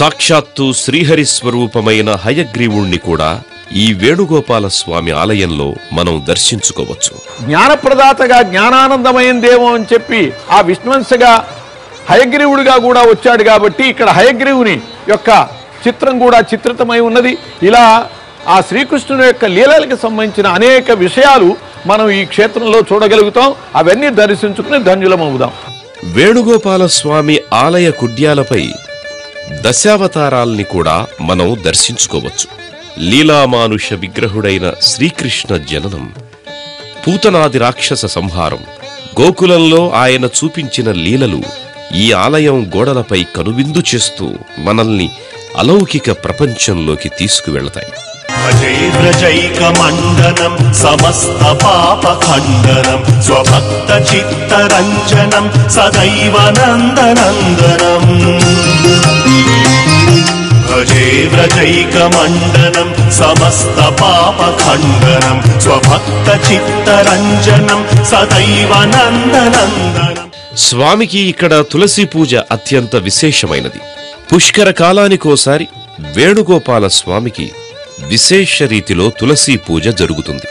సాక్షాత్తు శ్రీహరి స్వరూపమైన హయగ్రీవుణ్ణి కూడా ఈ వేణుగోపాల స్వామి ఆలయంలో మనం దర్శించుకోవచ్చు. జ్ఞానప్రదాతగా జ్ఞానానందమైందేమో అని చెప్పి ఆ విష్ణువంశగా హయగ్రీవుడిగా కూడా వచ్చాడు కాబట్టి ఇక్కడ హయగ్రీవుని యొక్క చిత్రం కూడా చిత్రితమై ఉన్నది. ఇలా ఆ శ్రీకృష్ణుని యొక్క లీలలకు సంబంధించిన అనేక విషయాలు మనం ఈ క్షేత్రంలో చూడగలుగుతాం. అవన్నీ దర్శించుకుని ధన్యులమవుదాం. వేణుగోపాల స్వామి ఆలయ కుడ్యాలపై దశావతారాల్ని కూడా మనం దర్శించుకోవచ్చు. లీలామానుష విగ్రహుడైన శ్రీకృష్ణ జననం, పూతనాది రాక్షస సంహారం, గోకులంలో ఆయన చూపించిన లీలలు ఈ ఆలయం గోడలపై కనువిందు చేస్తూ మనల్ని అలౌకిక ప్రపంచంలోకి తీసుకువెళతాయి. మండనం సమస్త పాప ఖండనం స్వభక్త చిత్తరంజనం సదైవ నందనందనం. భజే వ్రజైకమండనం సమస్త పాప ఖండనం స్వభక్త చిత్తరంజనం సదైవ నందనందనం. స్వామికి ఇక్కడ తులసి పూజ అత్యంత విశేషమైనది. పుష్కర కాలానికోసారి వేణుగోపాల స్వామికి విశేష రీతిలో తులసీ పూజ జరుగుతుంది.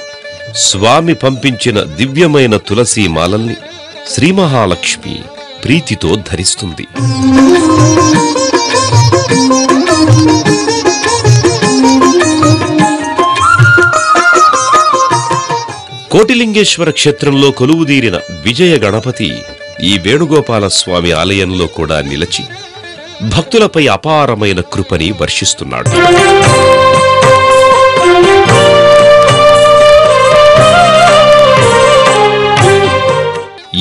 స్వామి పంపించిన దివ్యమైన తులసీ మాలల్ని శ్రీ మహాలక్ష్మి ప్రీతితో ధరిస్తుంది. కోటిలింగేశ్వర క్షేత్రంలో కొలువుదీరిన విజయ గణపతి ఈ వేణుగోపాల స్వామి ఆలయంలో కూడా నిలచి భక్తులపై అపారమైన కృపని వర్షిస్తున్నాడు.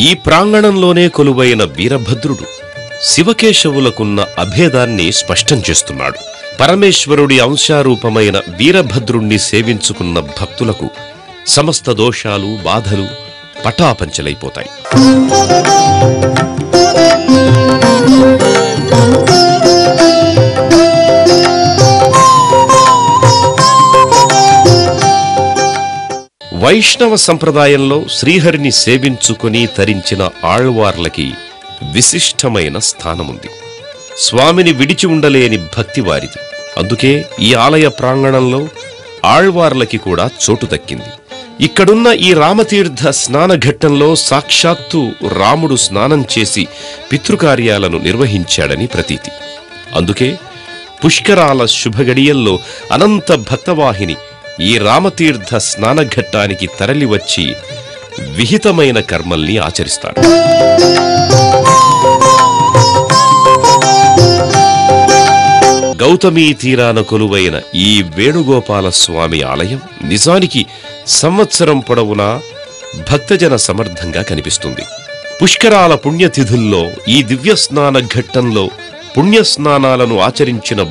ఈ ప్రాంగణంలోనే కొలువైన వీరభద్రుడు శివకేశవులకున్న అభేదాన్ని స్పష్టం చేస్తున్నాడు. పరమేశ్వరుడి అంశారూపమైన వీరభద్రుణ్ణి సేవించుకున్న భక్తులకు సమస్త దోషాలు, బాధలు పటాపంచలైపోతాయి. వైష్ణవ సంప్రదాయంలో శ్రీహరిని సేవించుకుని తరించిన ఆళ్వార్లకి విశిష్టమైన స్థానముంది. స్వామిని విడిచి ఉండలేని భక్తి వారిది. అందుకే ఈ ఆలయ ప్రాంగణంలో ఆళ్వార్లకి కూడా చోటు దక్కింది. ఇక్కడున్న ఈ రామతీర్థ స్నానఘట్టంలో సాక్షాత్తు రాముడు స్నానం చేసి పితృకార్యాలను నిర్వహించాడని ప్రతీతి. అందుకే పుష్కరాల శుభగడియల్లో అనంత భక్తవాహిని ఈ రామతీర్థ స్నానఘట్టానికి తరలివచ్చి విహితమైన కర్మల్ని ఆచరిస్తారు. గౌతమీ తీరాన కొలువైన ఈ వేణుగోపాల స్వామి ఆలయం నిజానికి సంవత్సరం పొడవునా భక్తజన సమర్థంగా కనిపిస్తుంది. పుష్కరాల పుణ్యతిథుల్లో ఈ దివ్యస్నాన ఘట్టంలో పుణ్యస్నానాలను ఆచరించిన